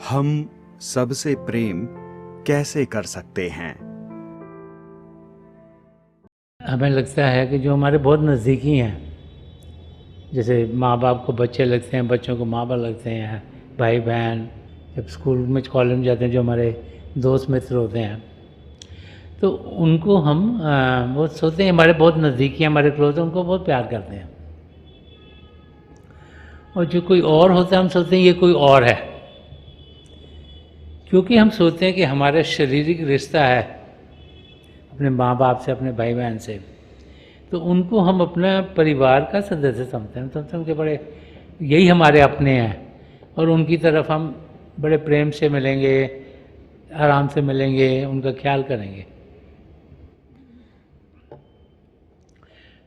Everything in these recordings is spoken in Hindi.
हम सबसे प्रेम कैसे कर सकते हैं? हमें लगता है कि जो हमारे बहुत नज़दीकी हैं, जैसे माँ बाप को बच्चे लगते हैं, बच्चों को माँ बाप लगते हैं, भाई बहन, जब स्कूल में कॉलेज में जाते हैं जो हमारे दोस्त मित्र होते हैं, तो उनको हम वो सोचते हैं हमारे बहुत नज़दीकी हैं, हमारे क्लोज हैं, उनको बहुत प्यार करते हैं। और जो कोई और होता है हम सोचते हैं ये कोई और है, क्योंकि हम सोचते हैं कि हमारा शारीरिक रिश्ता है अपने माँ बाप से, अपने भाई बहन से, तो उनको हम अपना परिवार का सदस्य समझते हैं, समझते हैं कि बड़े यही हमारे अपने हैं और उनकी तरफ हम बड़े प्रेम से मिलेंगे, आराम से मिलेंगे, उनका ख्याल करेंगे।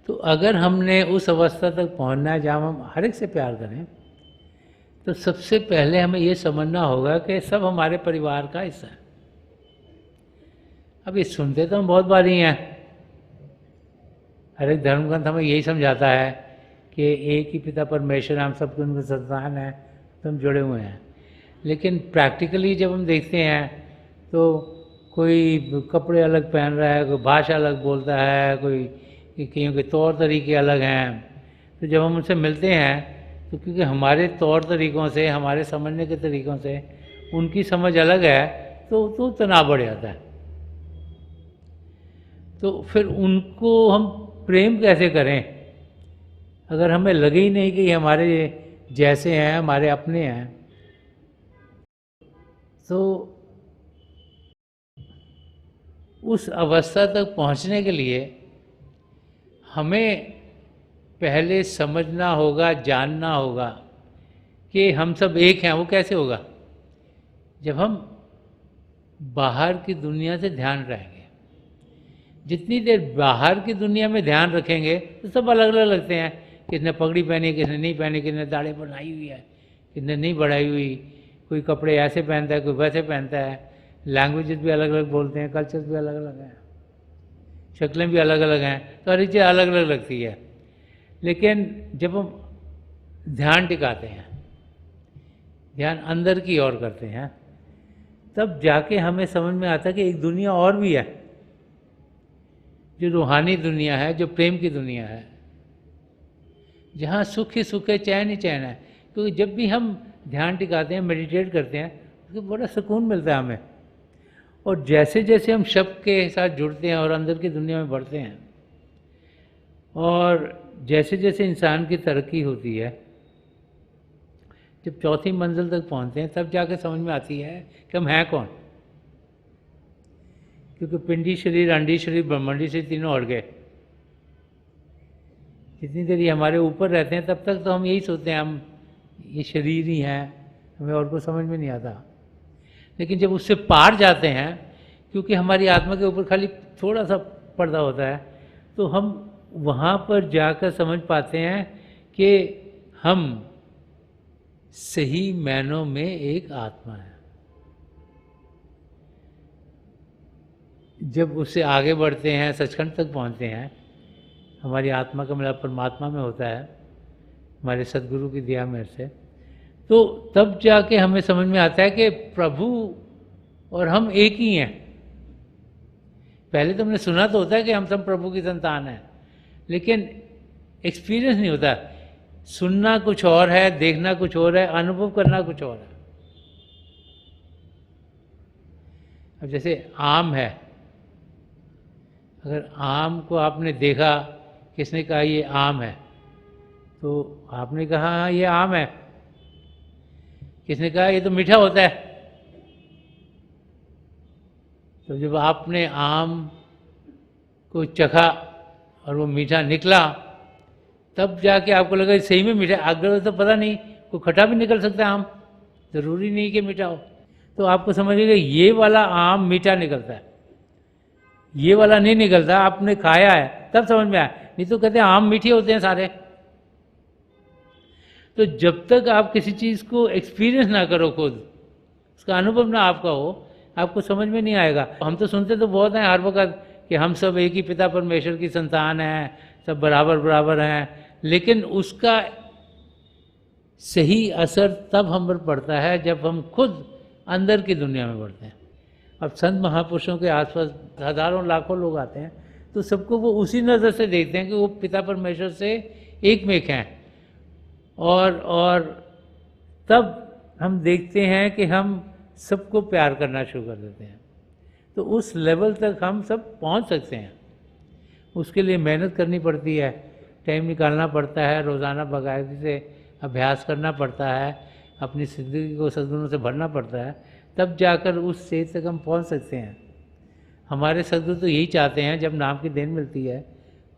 तो अगर हमने उस अवस्था तक पहुंचना है जहाँ हम हर एक से प्यार करें, तो सबसे पहले हमें ये समझना होगा कि सब हमारे परिवार का हिस्सा है। अब ये सुनते तो हम बहुत बार ही हैं, हर एक धर्मग्रंथ हमें यही समझाता है कि एक ही पिता परमेश्वर, हम सबके उनके संतान हैं, तो हम जुड़े हुए हैं। लेकिन प्रैक्टिकली जब हम देखते हैं तो कोई कपड़े अलग पहन रहा है, कोई भाषा अलग बोलता है, कोई कईयों के तौर तरीके अलग हैं। तो जब हम उनसे मिलते हैं तो क्योंकि हमारे तौर तरीक़ों से, हमारे समझने के तरीक़ों से उनकी समझ अलग है, तो तनाव बढ़ जाता है। तो फिर उनको हम प्रेम कैसे करें अगर हमें लगे ही नहीं कि ये हमारे जैसे हैं, हमारे अपने हैं? तो उस अवस्था तक पहुंचने के लिए हमें पहले समझना होगा, जानना होगा कि हम सब एक हैं। वो कैसे होगा? जब हम बाहर की दुनिया से ध्यान रहेंगे। जितनी देर बाहर की दुनिया में ध्यान रखेंगे तो सब अलग अलग लगते हैं, किसने पगड़ी पहनी, किसने नहीं पहनी, किसने दाढ़ी बढ़ाई हुई है, किसने नहीं बढ़ाई हुई, कोई कपड़े ऐसे पहनता है, कोई वैसे पहनता है, लैंग्वेजेस भी अलग अलग बोलते हैं, कल्चर्स भी अलग अलग हैं, शक्लें भी अलग अलग हैं, तो हर एक चीज़ अलग अलग लगती है। लेकिन जब हम ध्यान टिकाते हैं, ध्यान अंदर की ओर करते हैं, तब जाके हमें समझ में आता है कि एक दुनिया और भी है, जो रूहानी दुनिया है, जो प्रेम की दुनिया है, जहाँ सुख ही सुख है, चैन ही चैन है। क्योंकि जब भी हम ध्यान टिकाते हैं, मेडिटेट करते हैं, तो बड़ा सुकून मिलता है हमें। और जैसे जैसे हम शब्द के साथ जुड़ते हैं और अंदर की दुनिया में बढ़ते हैं, और जैसे जैसे इंसान की तरक्की होती है, जब चौथी मंजिल तक पहुंचते हैं, तब जाके समझ में आती है कि हम हैं कौन। क्योंकि पिंडी शरीर, अंडी शरीर, ब्रह्मंडी शरीर तीनों अड़ गए। जितनी देर ये हमारे ऊपर रहते हैं तब तक तो हम यही सोचते हैं हम ये शरीर ही हैं, हमें और कुछ समझ में नहीं आता। लेकिन जब उससे पार जाते हैं, क्योंकि हमारी आत्मा के ऊपर खाली थोड़ा सा पर्दा होता है, तो हम वहाँ पर जाकर समझ पाते हैं कि हम सही मायनों में एक आत्मा है। जब उससे आगे बढ़ते हैं, सचखंड तक पहुँचते हैं, हमारी आत्मा का मिलाप परमात्मा में होता है, हमारे सदगुरु की दया मेरे से, तो तब जाके हमें समझ में आता है कि प्रभु और हम एक ही हैं। पहले तो हमने सुना तो होता है कि हम सब प्रभु की संतान हैं, लेकिन एक्सपीरियंस नहीं होता। सुनना कुछ और है, देखना कुछ और है, अनुभव करना कुछ और है। अब जैसे आम है, अगर आम को आपने देखा, किसने कहा ये आम है, तो आपने कहा हाँ ये आम है। किसने कहा ये तो मीठा होता है। तो जब आपने आम को चखा और वो मीठा निकला, तब जाके आपको लगा सही में मीठा। अगर तो पता नहीं, कोई खट्टा भी निकल सकता है आम, ज़रूरी नहीं कि मीठा हो। तो आपको समझिएगा ये वाला आम मीठा निकलता है, ये वाला नहीं निकलता। आपने खाया है तब समझ में आया, नहीं तो कहते हैं आम मीठे होते हैं सारे। तो जब तक आप किसी चीज़ को एक्सपीरियंस ना करो, खुद उसका अनुभव ना आपका हो, आपको समझ में नहीं आएगा। हम तो सुनते तो बहुत हैं हर वक्त कि हम सब एक ही पिता परमेश्वर की संतान हैं, सब बराबर बराबर हैं, लेकिन उसका सही असर तब हम पर पड़ता है जब हम खुद अंदर की दुनिया में बढ़ते हैं। अब संत महापुरुषों के आसपास हजारों लाखों लोग आते हैं, तो सबको वो उसी नज़र से देखते हैं कि वो पिता परमेश्वर से एक में एक हैं। और तब हम देखते हैं कि हम सबको प्यार करना शुरू कर देते हैं। तो उस लेवल तक हम सब पहुंच सकते हैं। उसके लिए मेहनत करनी पड़ती है, टाइम निकालना पड़ता है, रोज़ाना बाकायदगी से अभ्यास करना पड़ता है, अपनी ज़िंदगी को सद्गुणों से भरना पड़ता है, तब जाकर उस स्टेज तक हम पहुंच सकते हैं। हमारे सद्गुरु तो यही चाहते हैं, जब नाम की देन मिलती है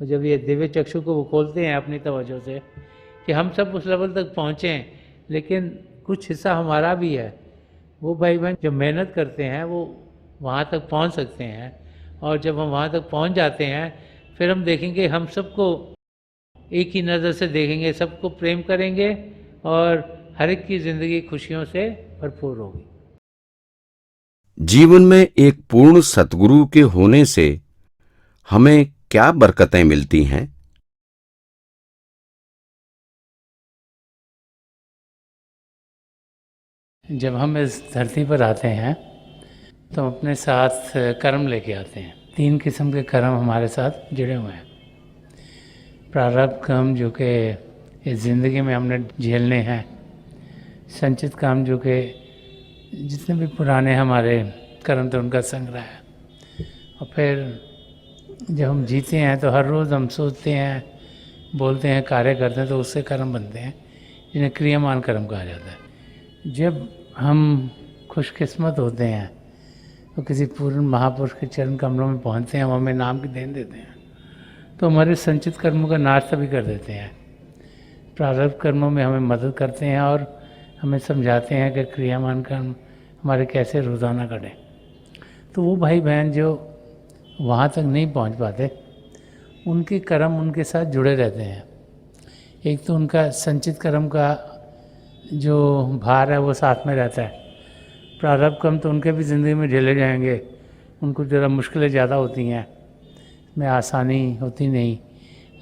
और जब ये दिव्य चक्षु को वो खोलते हैं अपनी तवज्जो से, कि हम सब उस लेवल तक पहुँचें। लेकिन कुछ हिस्सा हमारा भी है। वो भाई बहन जो मेहनत करते हैं वो वहाँ तक पहुँच सकते हैं, और जब हम वहाँ तक पहुँच जाते हैं फिर हम देखेंगे, हम सबको एक ही नज़र से देखेंगे, सबको प्रेम करेंगे और हर एक की ज़िंदगी खुशियों से भरपूर होगी। जीवन में एक पूर्ण सतगुरु के होने से हमें क्या बरकतें मिलती हैं? जब हम इस धरती पर आते हैं तो अपने साथ कर्म लेके आते हैं। 3 किस्म के कर्म हमारे साथ जुड़े हुए हैं। प्रारब्ध कर्म जो कि इस ज़िंदगी में हमने झेलने हैं, संचित काम जो कि जितने भी पुराने हमारे कर्म थे उनका संग्रह है, और फिर जब हम जीते हैं तो हर रोज़ हम सोचते हैं, बोलते हैं, कार्य करते हैं, तो उससे कर्म बनते हैं, जिन्हें क्रियामान कर्म कहा जाता है। जब हम खुशकिस्मत होते हैं तो किसी पूर्ण महापुरुष के चरण कमलों में पहुंचते हैं, वो हमें नाम की देन देते हैं, तो हमारे संचित कर्मों का नाश तभी कर देते हैं। प्रारब्ध कर्मों में हमें मदद करते हैं और हमें समझाते हैं कि क्रियामान कर्म हमारे कैसे रोज़ाना करें। तो वो भाई बहन जो वहाँ तक नहीं पहुँच पाते, उनके कर्म उनके साथ जुड़े रहते हैं। एक तो उनका संचित कर्म का जो भार है वो साथ में रहता है। प्रारब्ध कर्म तो उनके भी ज़िंदगी में झेले जाएंगे, उनको ज़रा मुश्किलें ज़्यादा होती हैं, में आसानी होती नहीं।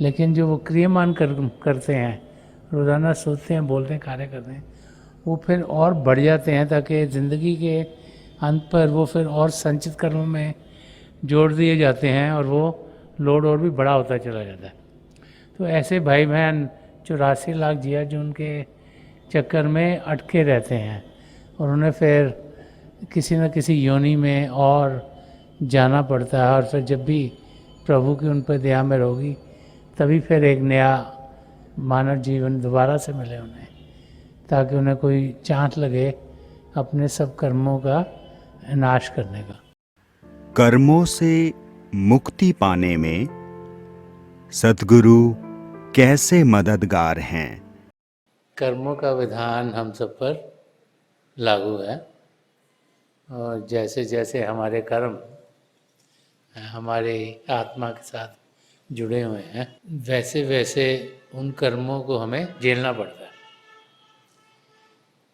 लेकिन जो वो क्रियामान करते हैं, रोज़ाना सोचते हैं, बोलते हैं, कार्य करते हैं, वो फिर और बढ़ जाते हैं, ताकि ज़िंदगी के अंत पर वो फिर और संचित कर्मों में जोड़ दिए जाते हैं और वो लोड और भी बड़ा होता चला जाता है। तो ऐसे भाई बहन 84 लाख जिया जो उनके चक्कर में अटके रहते हैं, और उन्हें फिर किसी न किसी योनि में और जाना पड़ता है, और फिर जब भी प्रभु की उन पर दया में होगी तभी फिर एक नया मानव जीवन दोबारा से मिले उन्हें, ताकि उन्हें कोई चांस लगे अपने सब कर्मों का नाश करने का। कर्मों से मुक्ति पाने में सद्गुरु कैसे मददगार हैं? कर्मों का विधान हम सब पर लागू है, और जैसे जैसे हमारे कर्म हमारे आत्मा के साथ जुड़े हुए हैं, वैसे वैसे उन कर्मों को हमें झेलना पड़ता है।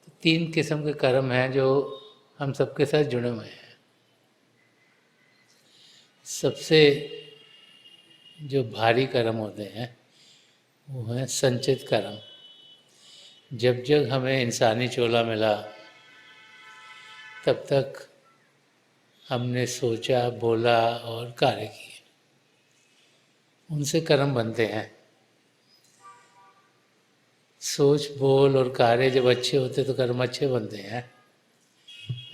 तो 3 किस्म के कर्म हैं जो हम सबके साथ जुड़े हुए हैं। सबसे जो भारी कर्म होते हैं वो है संचित कर्म। जब जब हमें इंसानी चोला मिला तब तक हमने सोचा, बोला और कार्य किए, उनसे कर्म बनते हैं। सोच, बोल और कार्य जब अच्छे होते तो कर्म अच्छे बनते हैं,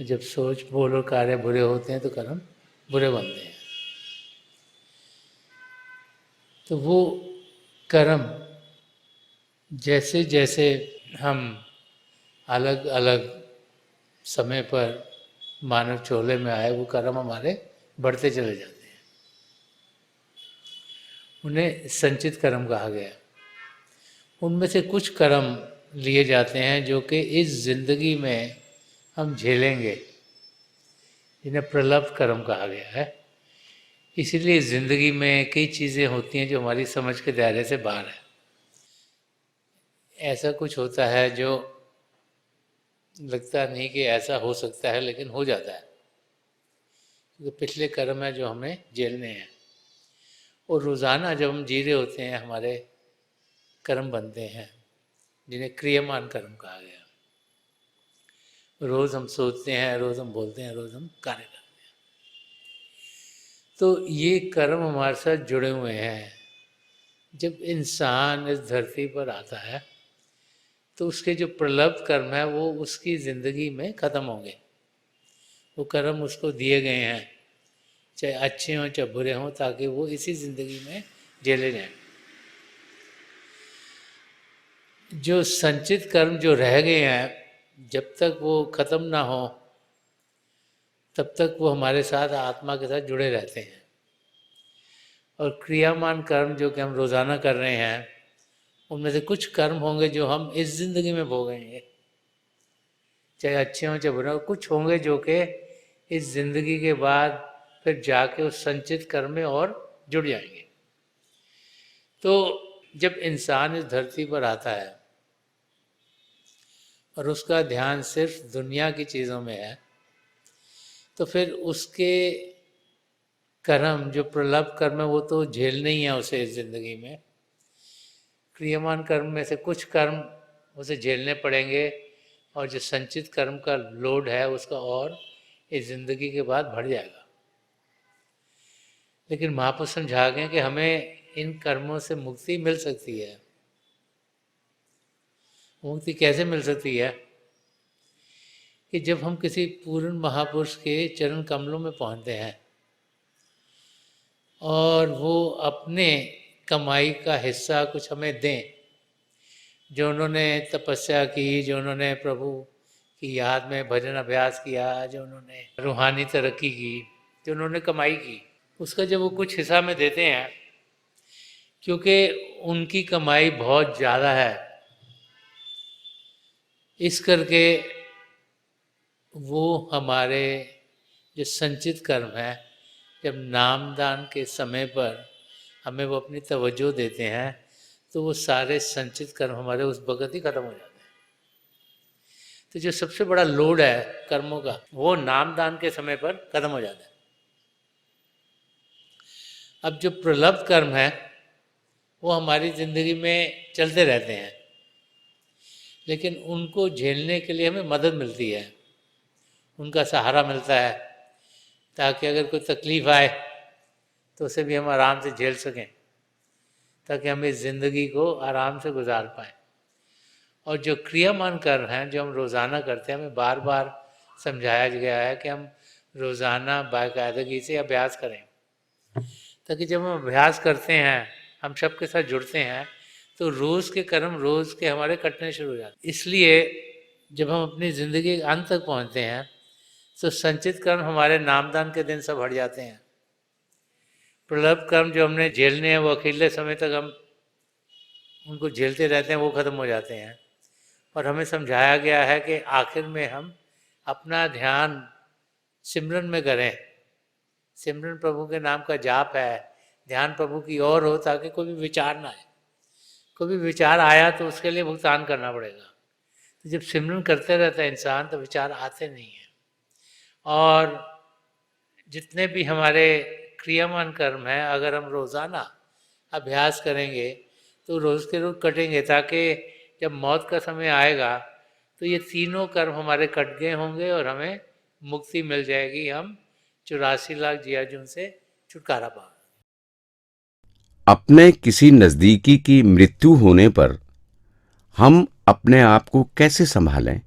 जब सोच, बोल और कार्य बुरे होते हैं तो कर्म बुरे बनते हैं। तो वो कर्म जैसे जैसे हम अलग अलग समय पर मानव चोले में आए, वो कर्म हमारे बढ़ते चले जाते हैं। उन्हें संचित कर्म कहा गया। उनमें से कुछ कर्म लिए जाते हैं जो कि इस जिंदगी में हम झेलेंगे, जिन्हें प्रलब्ध कर्म कहा गया है। इसीलिए ज़िंदगी में कई चीज़ें होती हैं जो हमारी समझ के दायरे से बाहर है। ऐसा कुछ होता है जो लगता नहीं कि ऐसा हो सकता है, लेकिन हो जाता है, क्योंकि पिछले कर्म है जो हमें झेलने हैं। और रोज़ाना जब हम जी रहे होते हैं हमारे कर्म बनते हैं, जिन्हें क्रियमान कर्म कहा गया। रोज़ हम सोचते हैं, रोज़ हम बोलते हैं, रोज़ हम कार्य करते हैं। तो ये कर्म हमारे साथ जुड़े हुए हैं। जब इंसान इस धरती पर आता है तो उसके जो प्रलब्ध कर्म है वो उसकी ज़िंदगी में ख़त्म होंगे। वो कर्म उसको दिए गए हैं, चाहे अच्छे हों चाहे बुरे हों, ताकि वो इसी ज़िंदगी में झेले जाएं। जो संचित कर्म जो रह गए हैं, जब तक वो ख़त्म ना हो तब तक वो हमारे साथ आत्मा के साथ जुड़े रहते हैं। और क्रियामान कर्म जो कि हम रोज़ाना कर रहे हैं, उनमें से कुछ कर्म होंगे जो हम इस ज़िंदगी में भोगेंगे, चाहे अच्छे हों चाहे बुरे हों। कुछ होंगे जो कि इस ज़िंदगी के बाद फिर जाके उस संचित कर्म में और जुड़ जाएंगे। तो जब इंसान इस धरती पर आता है और उसका ध्यान सिर्फ दुनिया की चीज़ों में है, तो फिर उसके कर्म जो प्रलब्ध कर्म है वो तो झेलने ही है उसे इस ज़िंदगी में। क्रियमान कर्म में से कुछ कर्म उसे झेलने पड़ेंगे, और जो संचित कर्म का लोड है उसका और इस ज़िंदगी के बाद बढ़ जाएगा। लेकिन महापुरुष समझा गए कि हमें इन कर्मों से मुक्ति मिल सकती है। मुक्ति कैसे मिल सकती है? कि जब हम किसी पूर्ण महापुरुष के चरण कमलों में पहुंचते हैं और वो अपने कमाई का हिस्सा कुछ हमें दें, जो उन्होंने तपस्या की, जो उन्होंने प्रभु की याद में भजन अभ्यास किया, जो उन्होंने रूहानी तरक्की की, जो उन्होंने कमाई की, उसका जब वो कुछ हिस्सा में देते हैं, क्योंकि उनकी कमाई बहुत ज़्यादा है, इस करके वो हमारे जो संचित कर्म है, जब नामदान के समय पर हमें वो अपनी तवज्जो देते हैं, तो वो सारे संचित कर्म हमारे उस वक़्त ही खत्म हो जाते हैं। तो जो सबसे बड़ा लोड है कर्मों का, वो नामदान के समय पर खत्म हो जाता है। अब जो प्रलब्ध कर्म है वो हमारी ज़िंदगी में चलते रहते हैं, लेकिन उनको झेलने के लिए हमें मदद मिलती है, उनका सहारा मिलता है, ताकि अगर कोई तकलीफ़ आए तो उसे भी हम आराम से झेल सकें, ताकि हम इस ज़िंदगी को आराम से गुजार पाएँ। और जो क्रियामान कर्म हैं जो हम रोज़ाना करते हैं, हमें बार बार समझाया गया है कि हम रोज़ाना बाकायदगी से अभ्यास करें, ताकि जब हम अभ्यास करते हैं, हम सबके साथ जुड़ते हैं, तो रोज़ के कर्म रोज़ के हमारे कटने शुरू हो जाते हैं। इसलिए जब हम अपनी ज़िंदगी के अंत तक पहुँचते हैं तो संचित कर्म हमारे नामदान के दिन सब हट जाते हैं। प्रलब्ध कर्म जो हमने झेलने हैं वो अकेले समय तक हम उनको झेलते रहते हैं, वो ख़त्म हो जाते हैं। और हमें समझाया गया है कि आखिर में हम अपना ध्यान सिमरन में करें। सिमरन प्रभु के नाम का जाप है, ध्यान प्रभु की ओर हो, ताकि कोई भी विचार ना आए। कोई भी विचार आया तो उसके लिए भुगतान करना पड़ेगा। तो जब सिमरन करते रहता है इंसान तो विचार आते नहीं हैं। और जितने भी हमारे क्रियामान कर्म हैं, अगर हम रोज़ाना अभ्यास करेंगे तो रोज़ के रोज़ कटेंगे, ताकि जब मौत का समय आएगा तो ये तीनों कर्म हमारे कट गए होंगे और हमें मुक्ति मिल जाएगी। हम 84 लाख जियाजुन से छुटकारा पाएंगे। अपने किसी नजदीकी की मृत्यु होने पर हम अपने आप को कैसे संभालें?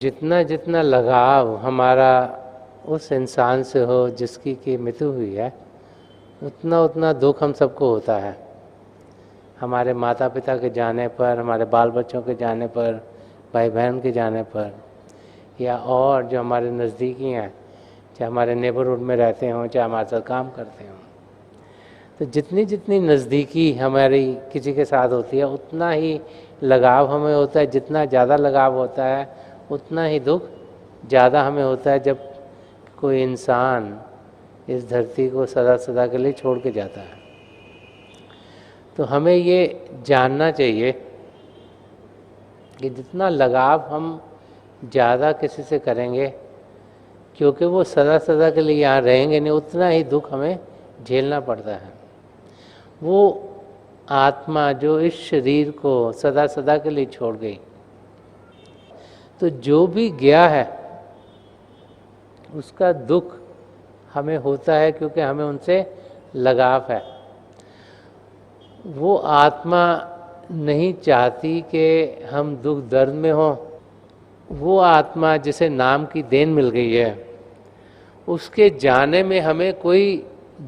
जितना जितना लगाव हमारा उस इंसान से हो जिसकी की मृत्यु हुई है, उतना उतना दुख हम सबको होता है। हमारे माता पिता के जाने पर, हमारे बाल बच्चों के जाने पर, भाई बहन के जाने पर, या और जो हमारे नज़दीकी हैं, चाहे हमारे नेबरहुड में रहते हों, चाहे हमारे साथ काम करते हों। तो जितनी जितनी नज़दीकी हमारी किसी के साथ होती है, उतना ही लगाव हमें होता है। जितना ज़्यादा लगाव होता है उतना ही दुख ज़्यादा हमें होता है जब कोई इंसान इस धरती को सदा सदा के लिए छोड़ के जाता है। तो हमें ये जानना चाहिए कि जितना लगाव हम ज़्यादा किसी से करेंगे, क्योंकि वो सदा सदा के लिए यहाँ रहेंगे नहीं, उतना ही दुख हमें झेलना पड़ता है। वो आत्मा जो इस शरीर को सदा सदा के लिए छोड़ गई, तो जो भी गया है उसका दुख हमें होता है, क्योंकि हमें उनसे लगाव है। वो आत्मा नहीं चाहती कि हम दुख दर्द में हों। वो आत्मा जिसे नाम की देन मिल गई है, उसके जाने में हमें कोई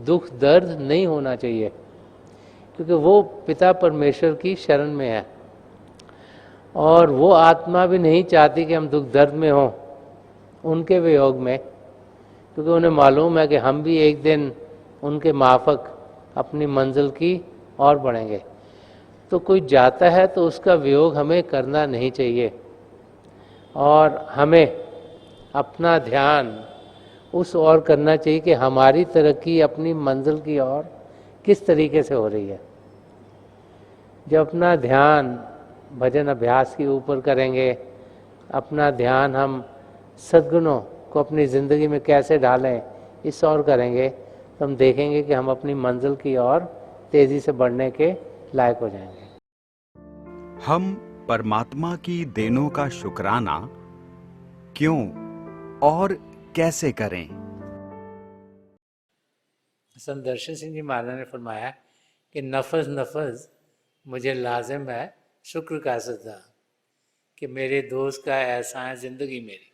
दुख दर्द नहीं होना चाहिए, क्योंकि वो पिता परमेश्वर की शरण में है। और वो आत्मा भी नहीं चाहती कि हम दुख दर्द में हों उनके वियोग में, क्योंकि उन्हें मालूम है कि हम भी एक दिन उनके माफक अपनी मंजिल की ओर बढ़ेंगे। तो कोई जाता है तो उसका वियोग हमें करना नहीं चाहिए, और हमें अपना ध्यान उस ओर करना चाहिए कि हमारी तरक्की अपनी मंजिल की ओर किस तरीके से हो रही है। जब अपना ध्यान भजन अभ्यास के ऊपर करेंगे, अपना ध्यान हम सद्गुणों को अपनी ज़िंदगी में कैसे डालें इस ओर करेंगे, तो हम देखेंगे कि हम अपनी मंजिल की ओर तेज़ी से बढ़ने के लायक हो जाएंगे। हम परमात्मा की देनों का शुक्राना क्यों और कैसे करें? संत दर्शन सिंह जी महाराज ने फरमाया कि नफस नफस मुझे लाजिम है शुक्र का सदा, कि मेरे दोस्त का ऐसा है ज़िंदगी मेरी।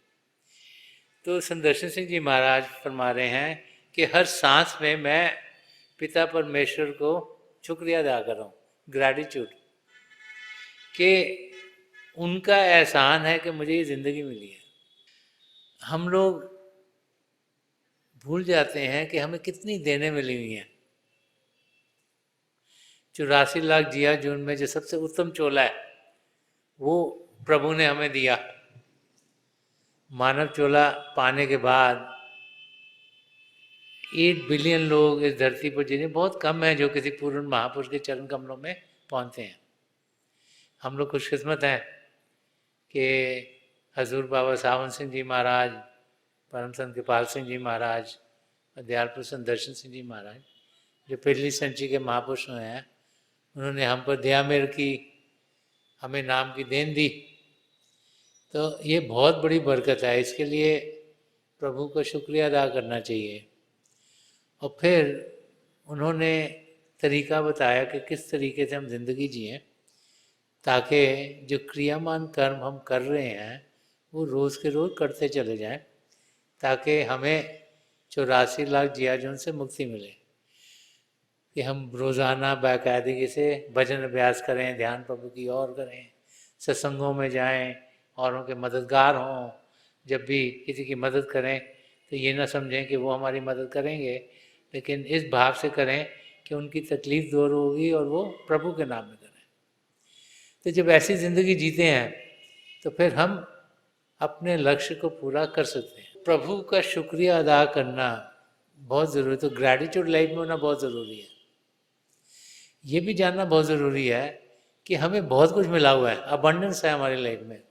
तो संत दर्शन सिंह जी महाराज फरमा रहे हैं कि हर सांस में मैं पिता परमेश्वर को शुक्रिया अदा कर रहा हूँ, ग्रैटिट्यूड, कि उनका एहसान है कि मुझे ये ज़िंदगी मिली है। हम लोग भूल जाते हैं कि हमें कितनी देने मिली हुई हैं। 84 लाख जिया जून में जो सबसे उत्तम चोला है वो प्रभु ने हमें दिया। मानव चोला पाने के बाद 8 बिलियन लोग इस धरती पर जिन्हें बहुत कम है जो किसी पूर्ण महापुरुष के चरण कमलों में पहुंचते हैं। हम लोग खुशकिस्मत हैं कि हजूर बाबा सावन सिंह जी महाराज, परम संत कृपाल सिंह जी महाराज, दयालपुर संत दर्शन सिंह जी महाराज, जो पहली संची के महापुरुष हुए हैं, उन्होंने हम पर दया मेहर की, हमें नाम की देन दी। तो ये बहुत बड़ी बरकत है, इसके लिए प्रभु का शुक्रिया अदा करना चाहिए। और फिर उन्होंने तरीका बताया कि किस तरीके से हम जिंदगी जिएं, ताकि जो क्रियामान कर्म हम कर रहे हैं वो रोज़ के रोज़ करते चले जाएं, ताकि हमें 84 लाख जियाजून से मुक्ति मिले। कि हम रोज़ाना बाकायदगी से भजन अभ्यास करें, ध्यान प्रभु की ओर करें, सत्संगों में जाएं, औरों के मददगार हों। जब भी किसी की मदद करें तो ये ना समझें कि वो हमारी मदद करेंगे, लेकिन इस भाव से करें कि उनकी तकलीफ़ दूर होगी और वो प्रभु के नाम में करें। तो जब ऐसी ज़िंदगी जीते हैं तो फिर हम अपने लक्ष्य को पूरा कर सकते हैं। प्रभु का शुक्रिया अदा करना बहुत ज़रूरी, तो ग्रैटिट्यूड लाइफ में होना बहुत ज़रूरी है। ये भी जानना बहुत ज़रूरी है कि हमें बहुत कुछ मिला हुआ है, अबंडेंस है हमारी लाइफ में।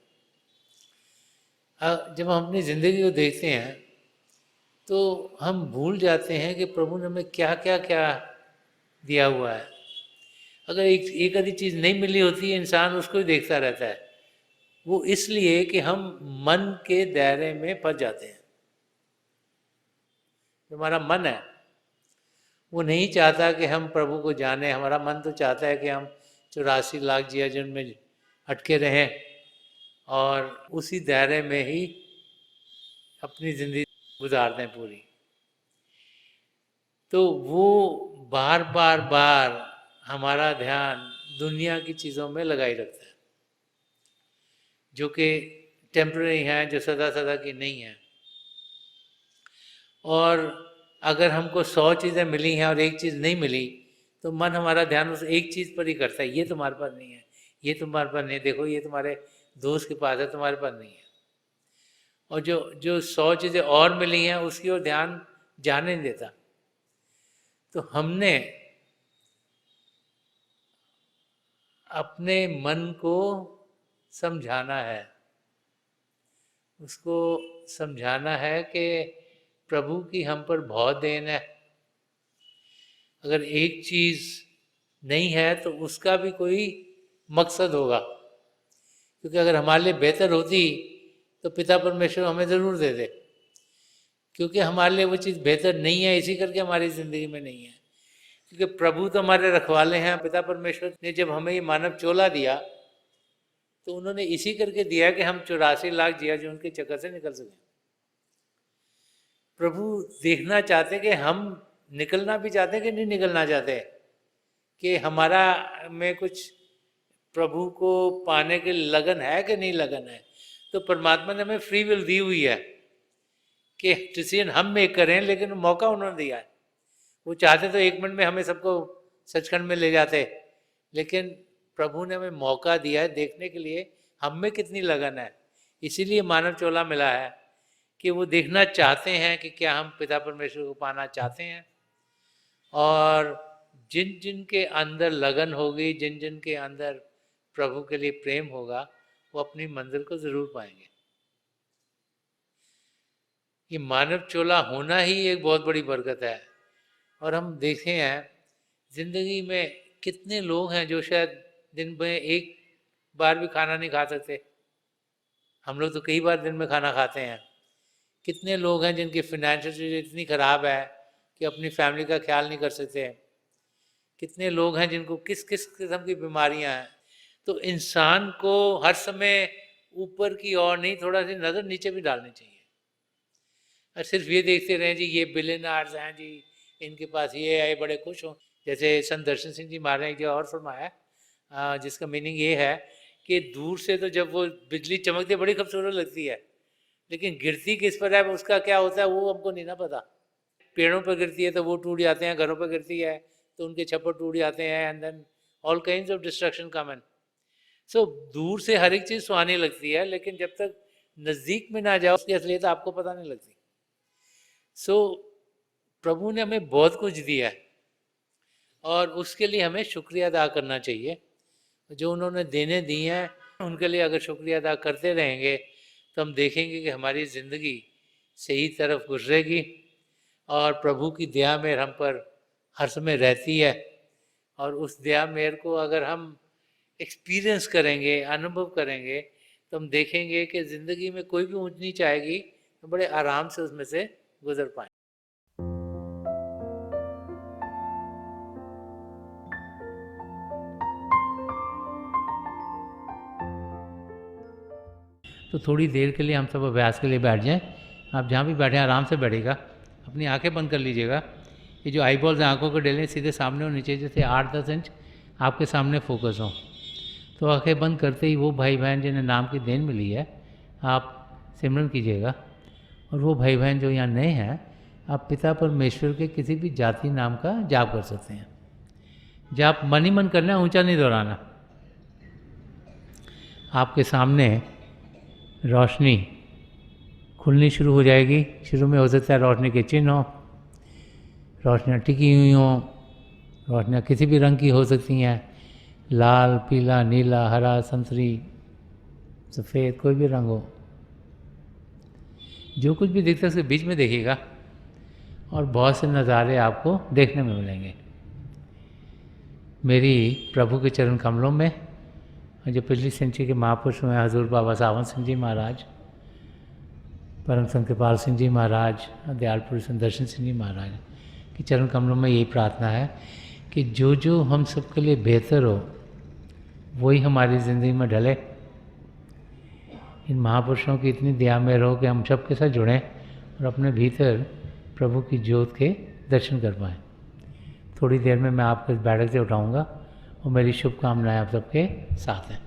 जब हम अपनी ज़िंदगी को देखते हैं तो हम भूल जाते हैं कि प्रभु ने हमें क्या क्या क्या दिया हुआ है। अगर एक आधी चीज़ नहीं मिली होती है, इंसान उसको ही देखता रहता है। वो इसलिए कि हम मन के दायरे में फंस जाते हैं। जो हमारा मन है वो नहीं चाहता कि हम प्रभु को जाने। हमारा मन तो चाहता है कि हम 84 लाख जियाजन में अटके रहें और उसी दायरे में ही अपनी ज़िंदगी गुजार दें पूरी। तो वो बार बार बार हमारा ध्यान दुनिया की चीज़ों में लगाई रखता है, जो कि टेम्पररी हैं, जो सदा सदा की नहीं है। और अगर हमको 100 चीज़ें मिली हैं और एक चीज़ नहीं मिली तो मन हमारा ध्यान उस एक चीज़ पर ही करता है। ये तुम्हारे पास नहीं है, ये तुम्हारे पास नहीं है, देखो ये तुम्हारे दोस्त के पास है, तुम्हारे पास नहीं है। और जो जो 100 चीज़ें और मिली हैं उसकी ओर ध्यान जाने नहीं देता। तो हमने अपने मन को समझाना है, उसको समझाना है कि प्रभु की हम पर बहुत देन है। अगर एक चीज़ नहीं है तो उसका भी कोई मकसद होगा, क्योंकि अगर हमारे लिए बेहतर होती तो पिता परमेश्वर हमें ज़रूर दे दे, क्योंकि हमारे लिए वो चीज़ बेहतर नहीं है, इसी करके हमारी ज़िंदगी में नहीं है। क्योंकि प्रभु तो हमारे रखवाले हैं। पिता परमेश्वर ने जब हमें ये मानव चोला दिया तो उन्होंने इसी करके दिया कि हम 84 लाख जिया जो उनके चक्कर से निकल सकें। प्रभु देखना चाहते कि हम निकलना भी चाहते कि नहीं निकलना चाहते, कि हमारा में कुछ प्रभु को पाने के लगन है कि नहीं लगन है। तो परमात्मा ने हमें फ्री विल दी हुई है कि डिसीजन हम मेक करें, लेकिन मौका उन्होंने दिया है। वो चाहते तो 1 मिनट में हमें सबको सचखंड में ले जाते, लेकिन प्रभु ने हमें मौका दिया है देखने के लिए हम में कितनी लगन है। इसीलिए मानव चोला मिला है कि वो देखना चाहते हैं कि क्या हम पिता परमेश्वर को पाना चाहते हैं। और जिन जिन के अंदर लगन होगी, जिन जिन के अंदर प्रभु के लिए प्रेम होगा, वो अपनी मंजिल को जरूर पाएंगे। ये मानव चोला होना ही एक बहुत बड़ी बरकत है। और हम देखे हैं जिंदगी में कितने लोग हैं जो शायद दिन में एक बार भी खाना नहीं खा सकते। हम लोग तो कई बार दिन में खाना खाते हैं। कितने लोग हैं जिनकी फाइनेंशियल सिचुएशन इतनी खराब है कि अपनी फैमिली का ख्याल नहीं कर सकते। कितने लोग हैं जिनको किस किस किस्म की बीमारियां हैं। तो इंसान को हर समय ऊपर की ओर नहीं, थोड़ा सी नज़र नीचे भी डालनी चाहिए। और सिर्फ ये देखते रहें जी ये बिलियनर्स हैं जी, इनके पास ये है, बड़े खुश हों। जैसे संत दर्शन सिंह जी महाराज ने और फरमाया, जिसका मीनिंग ये है कि दूर से तो जब वो बिजली चमकती है बड़ी खूबसूरत लगती है, लेकिन गिरती किस पर है उसका क्या होता है वो हमको नहीं ना पता। पेड़ों पर गिरती है तो वो टूट जाते हैं, घरों पर गिरती है तो उनके छप्पर टूट जाते हैं, and then all kinds of destruction come in. So दूर से हर एक चीज़ सुहानी लगती है, लेकिन जब तक नज़दीक में ना जाओ उसकी असलियत आपको पता नहीं लगती। सो प्रभु ने हमें बहुत कुछ दिया है और उसके लिए हमें शुक्रिया अदा करना चाहिए। जो उन्होंने देने दिए हैं उनके लिए अगर शुक्रिया अदा करते रहेंगे तो हम देखेंगे कि हमारी ज़िंदगी सही तरफ गुजरेगी और प्रभु की दया मेहर हम पर हर समय रहती है। और उस दया मेहर को अगर हम एक्सपीरियंस करेंगे, अनुभव करेंगे, तो हम देखेंगे कि ज़िंदगी में कोई भी ऊंच नीच आएगी तो बड़े आराम से उसमें से गुजर पाएंगे। तो थोड़ी देर के लिए हम सब अभ्यास के लिए बैठ जाएं। आप जहाँ भी बैठे आराम से बैठेगा, अपनी आंखें बंद कर लीजिएगा। ये जो आई बॉल्स आँखों को डेलें सीधे सामने और नीचे जैसे 8-10 इंच आपके सामने फोकस हो। तो आंखें बंद करते ही वो भाई बहन जिन्हें नाम की देन मिली है आप सिमरन कीजिएगा। और वो भाई बहन जो यहाँ नए हैं, आप पिता परमेश्वर के किसी भी जाति नाम का जाप कर सकते हैं। जाप मन ही मन करना, ऊंचा नहीं दोहराना। आपके सामने रोशनी खुलनी शुरू हो जाएगी। शुरू में हो सकता है रोशनी के चिन्ह हो, रोशनियाँ टिकी हुई हों, रोशनियाँ किसी भी रंग की हो सकती हैं, लाल, पीला, नीला, हरा, संतरी, सफ़ेद, कोई भी रंग हो। जो कुछ भी दिखता है उसके बीच में देखिएगा और बहुत से नज़ारे आपको देखने में मिलेंगे। मेरी प्रभु के चरण कमलों में जो पिछली सेंचुरी के महापुरुष हुए हजूर बाबा सावन सिंह जी महाराज, परम संत कृपाल सिंह जी महाराज, दयाल पुरुष दर्शन सिंह जी महाराज की चरण कमलों में यही प्रार्थना है कि जो जो हम सबके लिए बेहतर हो वही हमारी ज़िंदगी में ढले। इन महापुरुषों की इतनी दया में रहो कि हम सब के साथ जुड़ें और अपने भीतर प्रभु की ज्योत के दर्शन कर पाएँ। थोड़ी देर में मैं आपको इस बैठक से उठाऊँगा और मेरी शुभकामनाएं आप सबके साथ हैं।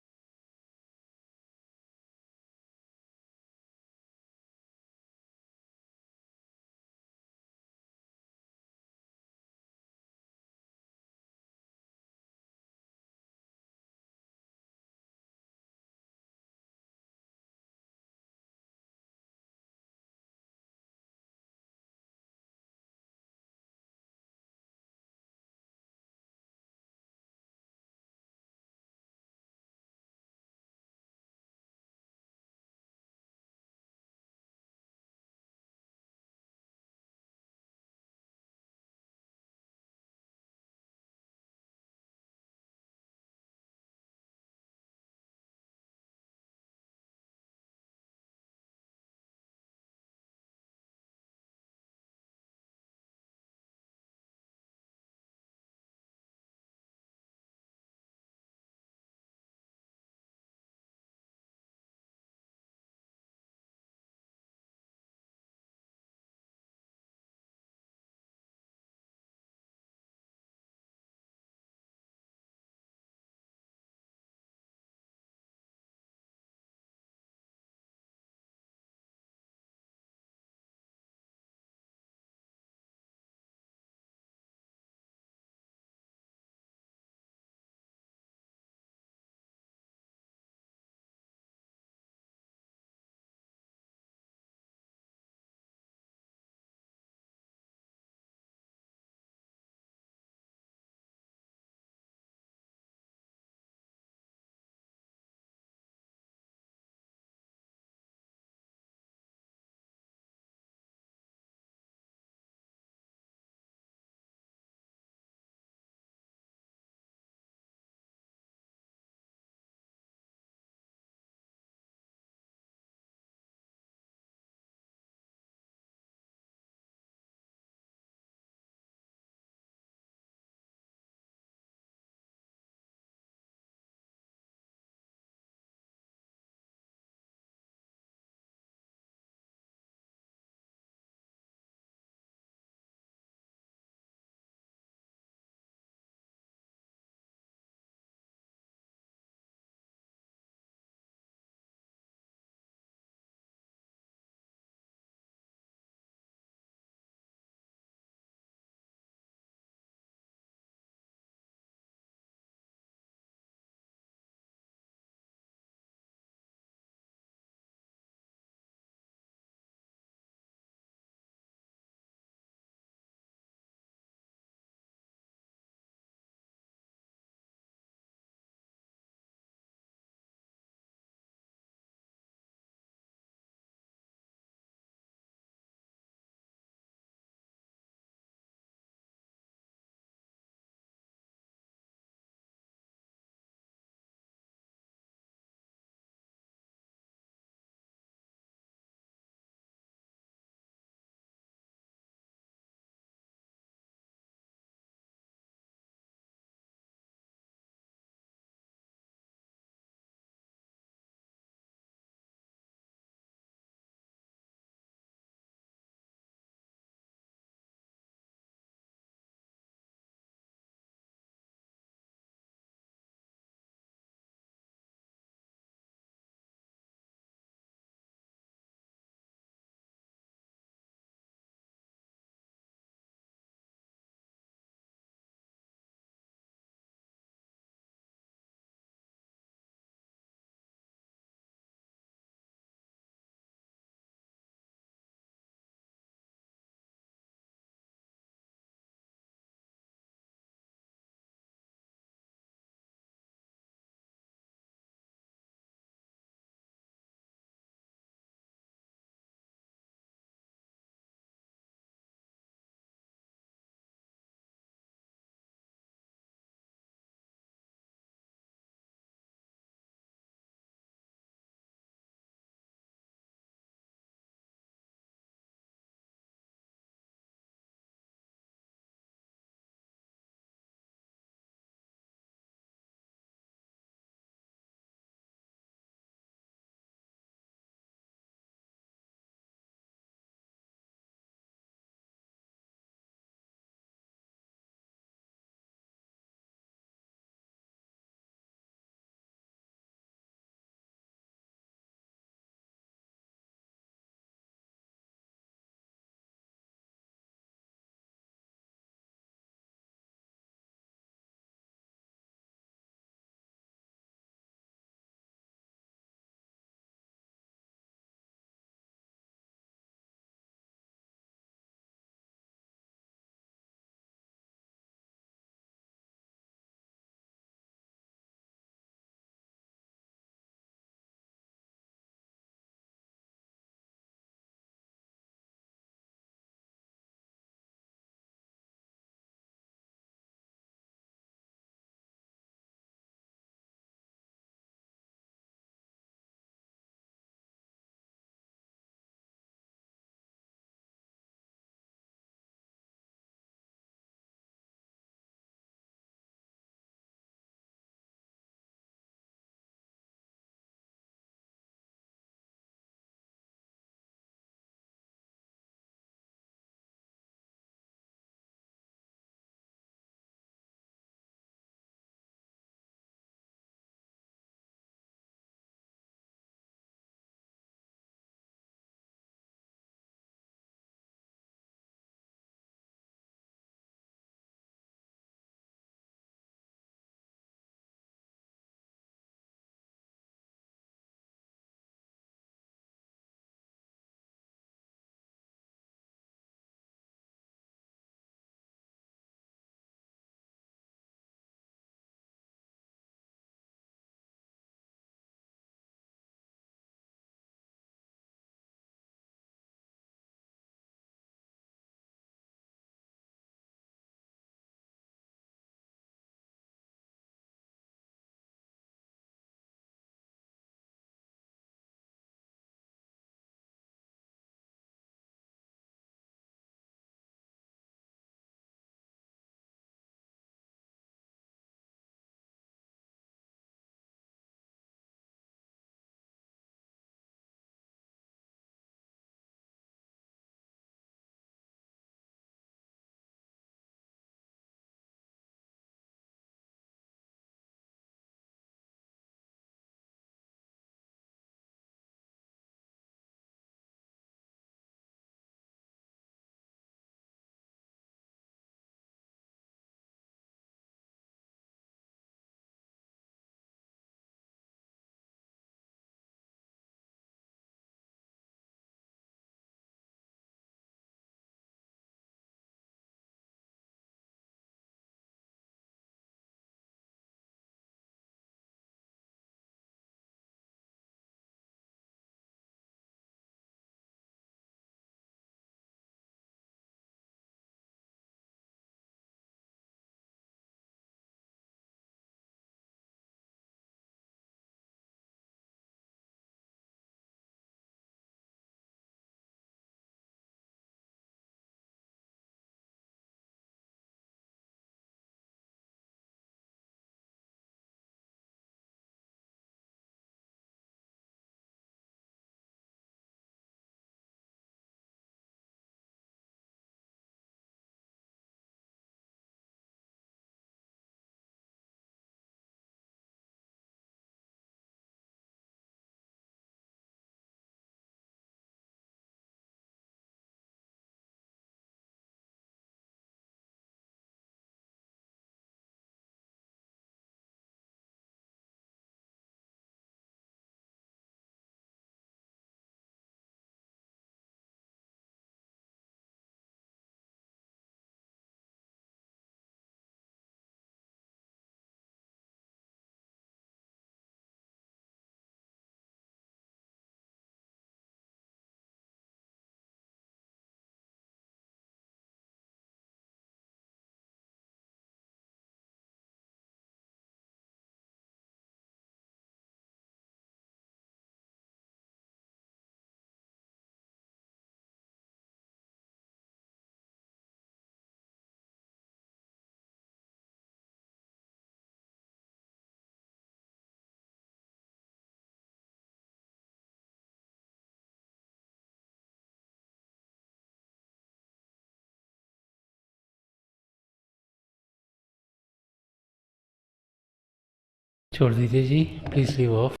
छोड़ दीजिए जी, प्लीज़ लीव ऑफ।